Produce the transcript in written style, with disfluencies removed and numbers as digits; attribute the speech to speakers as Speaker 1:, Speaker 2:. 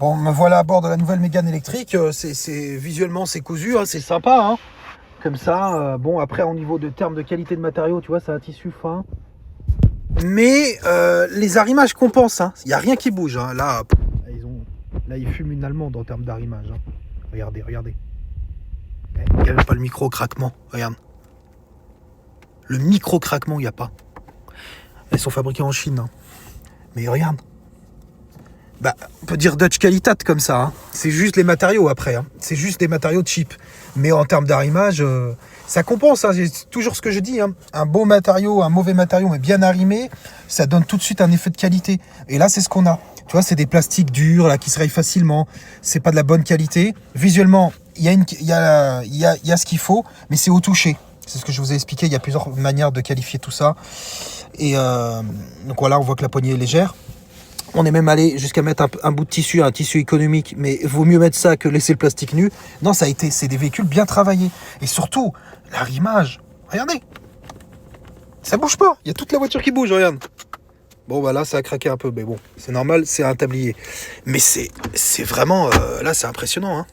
Speaker 1: Bon, me voilà à bord de la nouvelle Mégane électrique. Visuellement, c'est cousu, hein, c'est sympa. Hein. Comme ça, bon, après, au niveau de termes de qualité de matériaux, tu vois, c'est un tissu fin. Mais les arrimages compensent. Hein. Il n'y a rien qui bouge. Hein. Là, ils fument une allemande en termes d'arrimage. Hein. Regardez. Il n'y a même pas le micro-craquement. Regarde. Le micro-craquement, il n'y a pas. Elles sont fabriquées en Chine. Hein. Mais regarde. Bah, on peut dire Dutch Qualitat comme ça. Hein. C'est juste les matériaux après. Hein. C'est juste des matériaux cheap. Mais en termes d'arrimage, ça compense. Hein. C'est toujours ce que je dis. Hein. Un beau matériau, un mauvais matériau, mais bien arrimé, ça donne tout de suite un effet de qualité. Et là, c'est ce qu'on a. Tu vois, c'est des plastiques durs là, qui se rayent facilement. C'est pas de la bonne qualité. Visuellement, il y a ce qu'il faut, mais c'est au toucher. C'est ce que je vous ai expliqué. Il y a plusieurs manières de qualifier tout ça. Et donc voilà, on voit que la poignée est légère. On est même allé jusqu'à mettre un bout de tissu, un tissu économique, mais il vaut mieux mettre ça que laisser le plastique nu. Non, c'est des véhicules bien travaillés. Et surtout, l'arrimage, regardez, ça bouge pas. Il y a toute la voiture qui bouge, regarde. Bon, bah là, ça a craqué un peu, mais bon, c'est normal, c'est un tablier. Mais c'est vraiment, là, c'est impressionnant, hein.